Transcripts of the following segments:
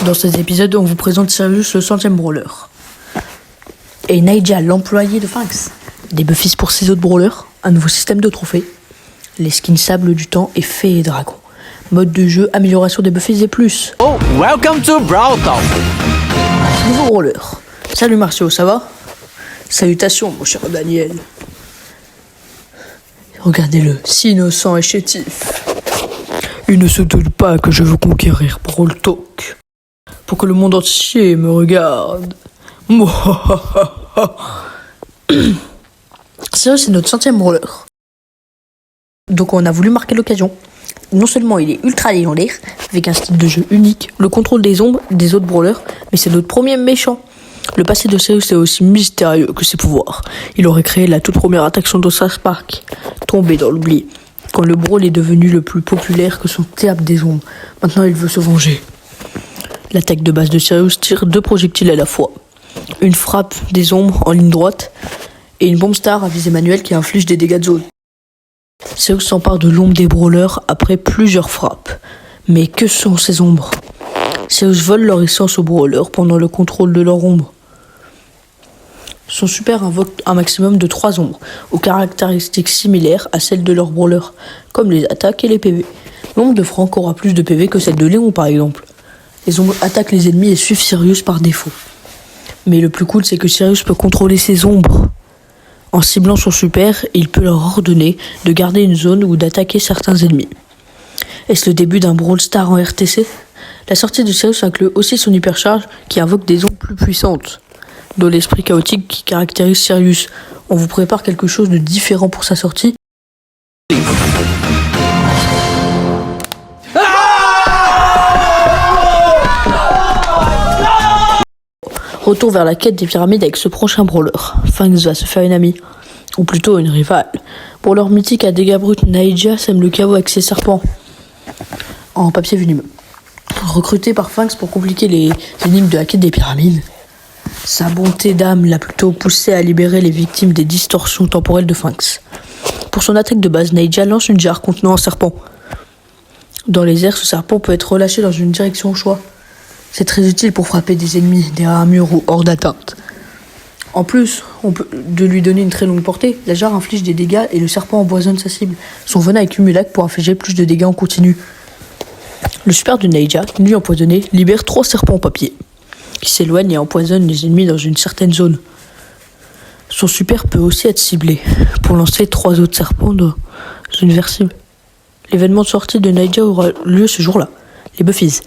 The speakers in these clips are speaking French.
Dans cet épisode, on vous présente Sirius, le 100e brawler. Et Naija, l'employé de Phinx. Des buffs pour 6 autres brawlers, un nouveau système de trophées, les skins sable du temps et fée et dragon. Mode de jeu, amélioration des buffs et plus. Oh, welcome to Brawl Talk. Nouveau brawler. Salut Marcio, ça va? Salutations mon cher Daniel. Regardez-le, si innocent et chétif. Il ne se doute pas que je veux conquérir Brawl Talk. Pour que le monde entier me regarde. C'est notre 100e brawler. Donc on a voulu marquer l'occasion. Non seulement il est ultra légendaire, avec un style de jeu unique, le contrôle des ombres des autres brawlers, mais c'est notre premier méchant. Le passé de Sirius est aussi mystérieux que ses pouvoirs. Il aurait créé la toute première attaque de South Park, tombée dans l'oubli, quand le brawl est devenu le plus populaire que son théâtre des ombres. Maintenant il veut se venger. L'attaque de base de Sirius tire 2 projectiles à la fois. Une frappe des ombres en ligne droite et une bombe star à visée manuelle qui inflige des dégâts de zone. Sirius s'empare de l'ombre des brawlers après plusieurs frappes. Mais que sont ces ombres? Sirius vole leur essence aux brawlers pendant le contrôle de leur ombre. Son super invoque un maximum de 3 ombres, aux caractéristiques similaires à celles de leurs brawlers, comme les attaques et les PV. L'ombre de Frank aura plus de PV que celle de Léon par exemple. Les ombres attaquent les ennemis et suivent Sirius par défaut. Mais le plus cool, c'est que Sirius peut contrôler ses ombres. En ciblant son super, il peut leur ordonner de garder une zone ou d'attaquer certains ennemis. Est-ce le début d'un Brawl Star en RTC? La sortie de Sirius inclut aussi son hypercharge qui invoque des ombres plus puissantes. Dans l'esprit chaotique qui caractérise Sirius, on vous prépare quelque chose de différent pour sa sortie. Retour vers la quête des pyramides avec ce prochain brawler. Phinx va se faire une amie, ou plutôt une rivale. Brawler mythique à dégâts bruts, Naija sème le chaos avec ses serpents en papier venimeux. Recruté par Phinx pour compliquer les énigmes de la quête des pyramides, sa bonté d'âme l'a plutôt poussé à libérer les victimes des distorsions temporelles de Phinx. Pour son attaque de base, Naija lance une jarre contenant un serpent. Dans les airs, ce serpent peut être relâché dans une direction au choix. C'est très utile pour frapper des ennemis derrière un mur ou hors d'atteinte. En plus, on peut de lui donner une très longue portée, la jarre inflige des dégâts et le serpent empoisonne sa cible. Son venin est cumulac pour infliger plus de dégâts en continu. Le super de Naija, lui empoisonné, libère 3 serpents en papier, qui s'éloignent et empoisonnent les ennemis dans une certaine zone. Son super peut aussi être ciblé, pour lancer 3 autres serpents dans une versible. L'événement de sortie de Naija aura lieu ce jour-là, les Buffies.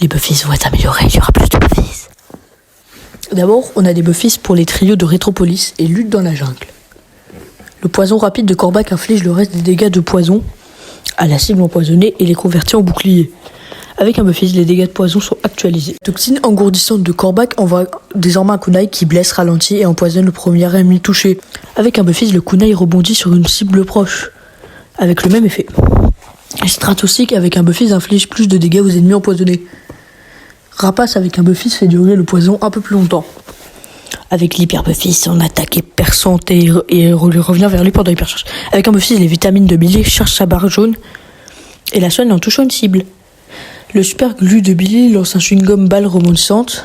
Les Buffies vont être améliorés, il y aura plus de Buffies. D'abord, on a des Buffies pour les trios de Rétropolis et lutte dans la jungle. Le poison rapide de Kor'bak inflige le reste des dégâts de poison à la cible empoisonnée et les convertit en bouclier. Avec un Buffies, les dégâts de poison sont actualisés. La toxine engourdissante de Kor'bak envoie désormais un kunai qui blesse, ralentit et empoisonne le premier ennemi touché. Avec un Buffies, le kunai rebondit sur une cible proche, avec le même effet. Stratostique avec un Buffies inflige plus de dégâts aux ennemis empoisonnés. Rapace avec un Buffies fait durer le poison un peu plus longtemps. Avec l'hyper Buffies, son attaque est perçante et revient vers lui pendant l'hypercharge. Avec un Buffies, les vitamines de Billy chargent sa barre jaune et la soigne en touchant une cible. Le super glu de Billy lance un chewing-gum balle rebondissante.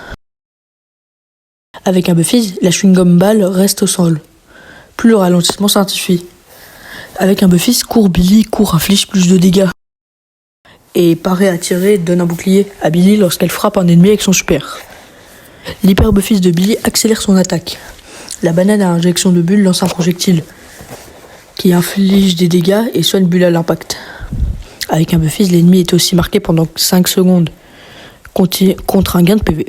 Avec un Buffies, la chewing-gum balle reste au sol. Plus le ralentissement s'intensifie. Avec un Buffies, Billy inflige plus de dégâts. Et paraît attirer, donne un bouclier à Billy lorsqu'elle frappe un ennemi avec son super. L'hyper Buffies de Billy accélère son attaque. La banane à injection de bulles lance un projectile qui inflige des dégâts et soigne Bulle à l'impact. Avec un Buffies, l'ennemi est aussi marqué pendant 5 secondes contre un gain de PV.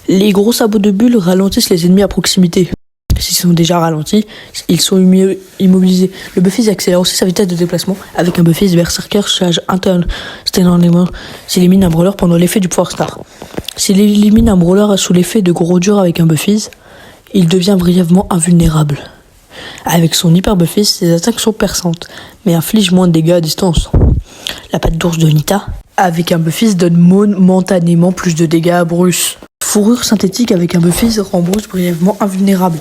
Les gros sabots de Bulle ralentissent les ennemis à proximité. S'ils sont déjà ralentis, ils sont immobilisés. Le Buffies accélère aussi sa vitesse de déplacement. Avec un Buffies, Berserker charge instantanément s'il élimine un brawler pendant l'effet du pouvoir star. S'il élimine un brawler sous l'effet de gros dur avec un Buffies, il devient brièvement invulnérable. Avec son hyper Buffies, ses attaques sont perçantes, mais infligent moins de dégâts à distance. La patte d'ours de Nita, avec un Buffies, donne momentanément plus de dégâts à Bruce. Fourrure synthétique avec un Buffies rend Bruce brièvement invulnérable.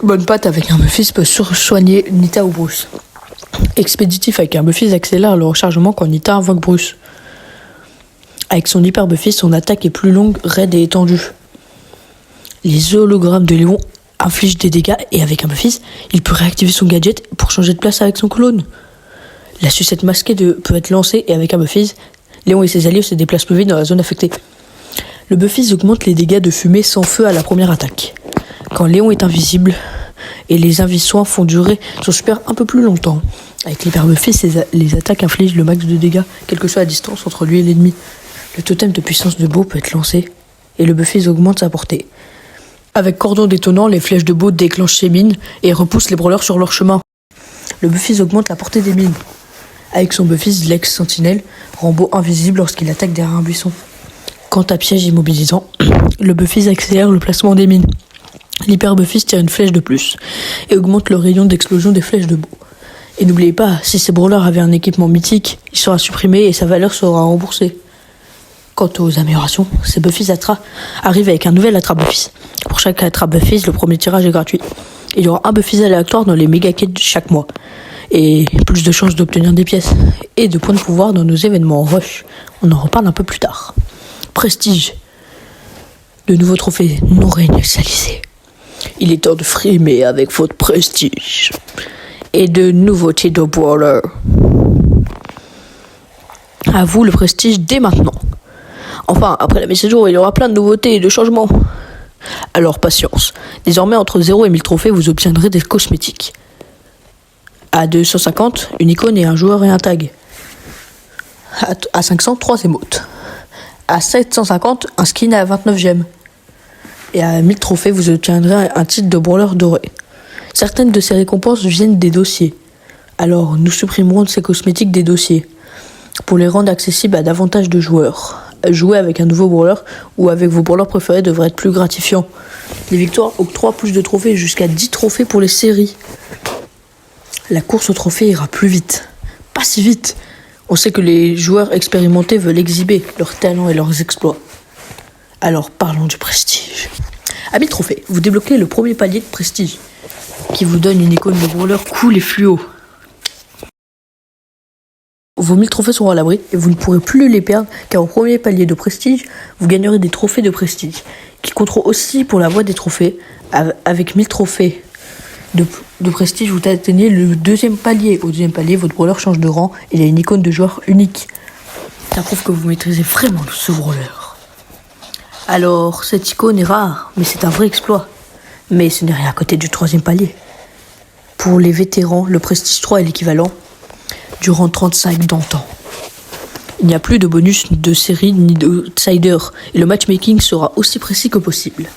Bonne patte avec un Buffies peut soigner Nita ou Bruce. Expéditif avec un Buffies accélère le rechargement quand Nita invoque Bruce. Avec son Hyper Buffy, son attaque est plus longue, raide et étendue. Les hologrammes de Léon infligent des dégâts et avec un Buffy, il peut réactiver son gadget pour changer de place avec son clone. La sucette masquée peut être lancée et avec un Buffy, Léon et ses alliés se déplacent plus vite dans la zone affectée. Le Buffy augmente les dégâts de fumée sans feu à la première attaque. Quand Léon est invisible et les invis-soins font durer son super un peu plus longtemps. Avec l'Hyper Buffy, les attaques infligent le max de dégâts, quelle que soit la distance entre lui et l'ennemi. Le totem de puissance de Beau peut être lancé et le Buffy augmente sa portée. Avec cordon détonnant, les flèches de Beau déclenchent ses mines et repoussent les brawlers sur leur chemin. Le Buffy augmente la portée des mines. Avec son Buffy, Lex Sentinelle rend Beau invisible lorsqu'il attaque derrière un buisson. Quant à piège immobilisant, le Buffy accélère le placement des mines. L'Hyper Buffy tire une flèche de plus et augmente le rayon d'explosion des flèches de Beau. Et n'oubliez pas, si ces brawlers avaient un équipement mythique, il sera supprimé et sa valeur sera remboursée. Quant aux améliorations, ces Buffys arrivent avec un nouvel attrape Buffy. Pour chaque attrape Buffy, le premier tirage est gratuit. Il y aura un Buffy aléatoire dans les méga quêtes chaque mois. Et plus de chances d'obtenir des pièces. Et de points de pouvoir dans nos événements rush. On en reparle un peu plus tard. Prestige. De nouveaux trophées non réinitialisés. Il est temps de frimer avec votre prestige. Et de nouveautés de brawler. À vous le prestige dès maintenant. Enfin, après la mise à jour, il y aura plein de nouveautés et de changements. Alors patience. Désormais, entre 0 et 1000 trophées, vous obtiendrez des cosmétiques. À 250, une icône et un joueur et un tag. À 500, 3 émotes. À 750, un skin à 29 gemmes. Et à 1000 trophées, vous obtiendrez un titre de brawler doré. Certaines de ces récompenses viennent des dossiers. Alors, nous supprimerons ces cosmétiques des dossiers pour les rendre accessibles à davantage de joueurs. Jouer avec un nouveau brawler ou avec vos brawlers préférés devrait être plus gratifiant. Les victoires octroient plus de trophées, jusqu'à 10 trophées pour les séries. La course aux trophées ira plus vite. Pas si vite. On sait que les joueurs expérimentés veulent exhiber leurs talents et leurs exploits. Alors parlons du prestige. À 1000 trophées, vous débloquez le premier palier de prestige, qui vous donne une icône de brawler cool et fluo. Vos 1000 trophées seront à l'abri et vous ne pourrez plus les perdre, car au premier palier de prestige, vous gagnerez des trophées de prestige, qui compteront aussi pour la voie des trophées. Avec 1000 trophées de prestige, vous atteignez le deuxième palier. Au deuxième palier, votre brawler change de rang et il a une icône de joueur unique. Ça prouve que vous maîtrisez vraiment ce brawler. Alors, cette icône est rare, mais c'est un vrai exploit. Mais ce n'est rien à côté du troisième palier. Pour les vétérans, le prestige 3 est l'équivalent durant 35 d'antan. Il n'y a plus de bonus de série ni d'outsider et le matchmaking sera aussi précis que possible.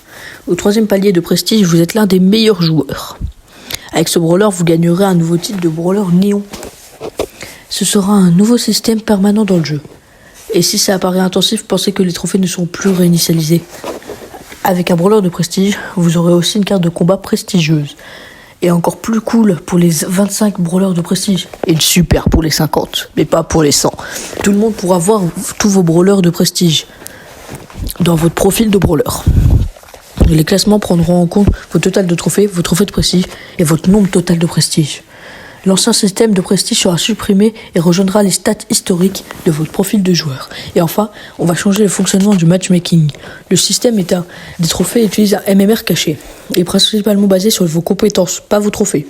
Au troisième palier de prestige, vous êtes l'un des meilleurs joueurs. Avec ce brawler, vous gagnerez un nouveau titre de brawler néon. Ce sera un nouveau système permanent dans le jeu. Et si ça apparaît intensif, pensez que les trophées ne seront plus réinitialisés. Avec un brawler de prestige, vous aurez aussi une carte de combat prestigieuse. Et encore plus cool pour les 25 brawlers de prestige. Et une super pour les 50, mais pas pour les 100. Tout le monde pourra voir tous vos brawlers de prestige dans votre profil de brawler. Les classements prendront en compte vos total de trophées, vos trophées de prestige et votre nombre total de prestige. L'ancien système de prestige sera supprimé et rejoindra les stats historiques de votre profil de joueur. Et enfin, on va changer le fonctionnement du matchmaking. Le système des trophées utilise un MMR caché et principalement basé sur vos compétences, pas vos trophées.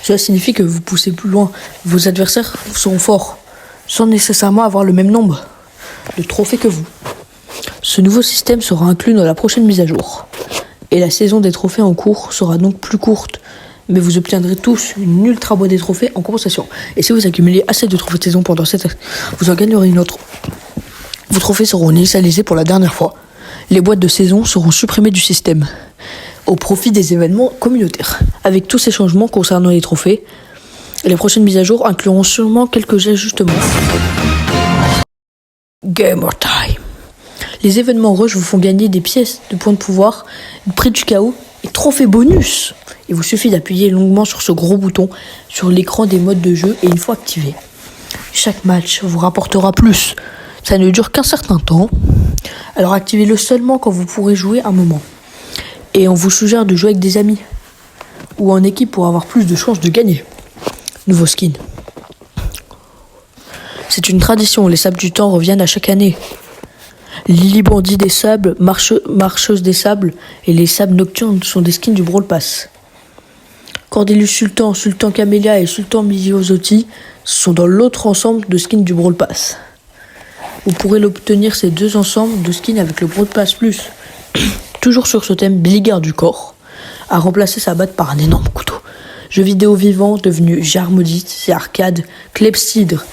Cela signifie que vous poussez plus loin, vos adversaires seront forts, sans nécessairement avoir le même nombre de trophées que vous. Ce nouveau système sera inclus dans la prochaine mise à jour. Et la saison des trophées en cours sera donc plus courte. Mais vous obtiendrez tous une ultra boîte des trophées en compensation. Et si vous accumulez assez de trophées de saison pendant cette, vous en gagnerez une autre. Vos trophées seront initialisés pour la dernière fois. Les boîtes de saison seront supprimées du système, au profit des événements communautaires. Avec tous ces changements concernant les trophées, les prochaines mises à jour incluront sûrement quelques ajustements. Gamer time. Les événements rush vous font gagner des pièces de points de pouvoir, prix du chaos et trophées bonus. Il vous suffit d'appuyer longuement sur ce gros bouton sur l'écran des modes de jeu et une fois activé, chaque match vous rapportera plus. Ça ne dure qu'un certain temps, alors activez-le seulement quand vous pourrez jouer un moment. Et on vous suggère de jouer avec des amis ou en équipe pour avoir plus de chances de gagner. Nouveau skin. C'est une tradition, les sables du temps reviennent à chaque année. Lily Bandit des sables, marcheuse des sables et les sables nocturnes sont des skins du Brawl Pass. Cordelius Sultan, Sultan Camélia et Sultan Miosotti sont dans l'autre ensemble de skins du Brawl Pass. Vous pourrez l'obtenir ces deux ensembles de skins avec le Brawl Pass Plus. Toujours sur ce thème, Billy garde du corps a remplacé sa batte par un énorme couteau. Jeu vidéo vivant devenu Jarre Maudite, c'est Arcade, Clepsydre,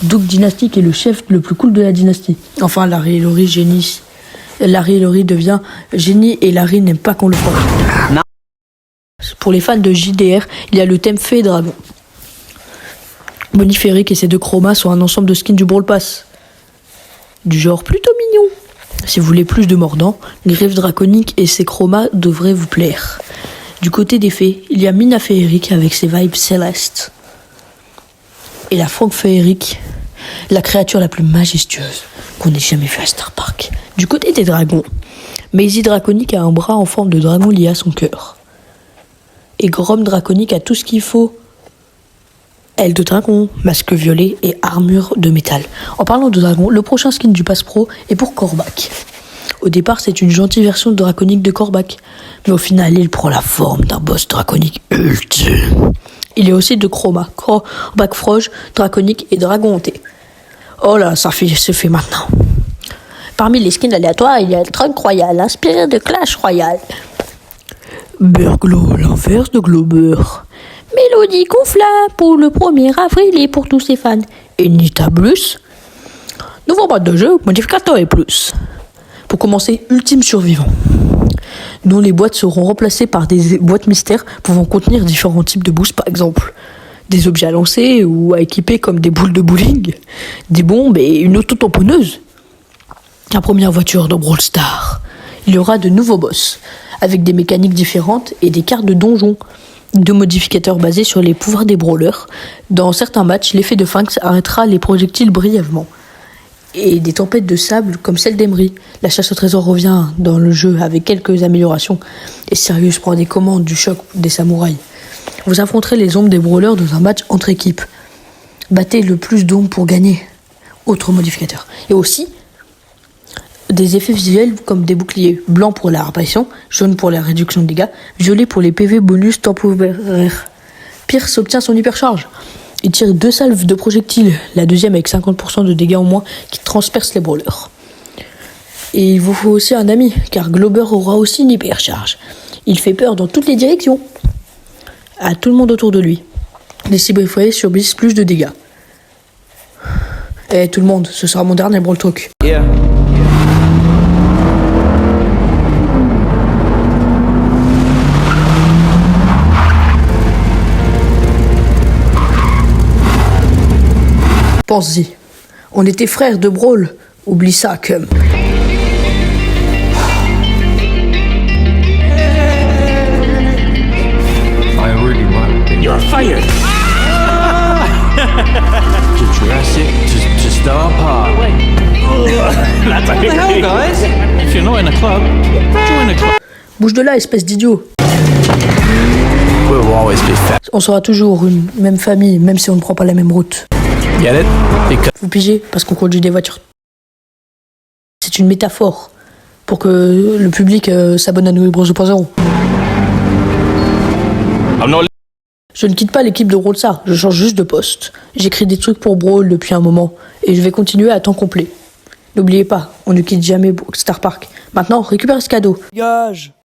Duke Dynastique est le chef le plus cool de la dynastie. Enfin, Larry et Laurie génie. Larry et Laurie devient génie et Larry n'aime pas qu'on le force. Non. Pour les fans de JDR, il y a le thème Fée et Dragon. Boniférique et ses deux chromas sont un ensemble de skins du Brawl Pass. Du genre plutôt mignon. Si vous voulez plus de mordants, Griffe Draconique et ses chromas devraient vous plaire. Du côté des fées, il y a Mina Féerique avec ses vibes célestes. Et la Franck Féerique, la créature la plus majestueuse qu'on ait jamais vue à Star Park. Du côté des dragons, Maisie Draconique a un bras en forme de dragon lié à son cœur. Et Grom Draconique a tout ce qu'il faut. Aile de dragon, masque violet et armure de métal. En parlant de dragon, le prochain skin du Pass Pro est pour Corbac. Au départ, c'est une gentille version draconique de Corbac, mais au final, il prend la forme d'un boss draconique ultime. Il est aussi de chroma, Corbac Froge, draconique et dragon hanté. Oh là, se fait maintenant. Parmi les skins aléatoires, il y a le Trunk Royal, inspiré de Clash Royale. Burglo, l'inverse de Glober. Mélodie Confla pour le 1er avril et pour tous ses fans. Et Nita Plus. Nouveau mode de jeu, modificateur et plus. Pour commencer, Ultime Survivant, dont les boîtes seront remplacées par des boîtes mystères pouvant contenir différents types de boosts, par exemple des objets à lancer ou à équiper comme des boules de bowling, des bombes et une auto-tamponneuse. La première voiture dans Brawl Stars. Il y aura de nouveaux boss, avec des mécaniques différentes et des cartes de donjon. Deux modificateurs basés sur les pouvoirs des brawlers. Dans certains matchs, l'effet de Fangs arrêtera les projectiles brièvement. Et des tempêtes de sable comme celle d'Emery. La chasse au trésor revient dans le jeu avec quelques améliorations. Et Sirius prend des commandes du choc des samouraïs. Vous affronterez les ombres des brawlers dans un match entre équipes. Battez le plus d'ombres pour gagner. Autre modificateur. Et aussi, des effets visuels comme des boucliers. Blanc pour la réparation, jaune pour la réduction de dégâts, violet pour les PV bonus temporaires. Pierce obtient son hypercharge. Il tire 2 salves de projectiles, la deuxième avec 50% de dégâts en moins qui transperce les brawlers. Et il vous faut aussi un ami, car Glober aura aussi une hypercharge. Il fait peur dans toutes les directions. À tout le monde autour de lui. Les cibles effrayées subissent plus de dégâts. Et tout le monde, ce sera mon dernier Brawl Talk. Yeah. Pense-y, on était frères de Brawl. Oublie ça, cum. I really want. Then you're fired. To Jurassic, to Star Park. That's what the hell, guys? If you're not in a club, join a club. Bouge de là, espèce d'idiot. We'll always be fat. On sera toujours une même famille, même si on ne prend pas la même route. Get it? Because Vous pigez parce qu'on conduit des voitures. C'est une métaphore pour que le public s'abonne à Nouvelle Bros 2.0. I'm not. Je ne quitte pas l'équipe de Brawl Stars, je change juste de poste. J'écris des trucs pour Brawl depuis un moment et je vais continuer à temps complet. N'oubliez pas, on ne quitte jamais Star Park. Maintenant, récupérez ce cadeau. Gage.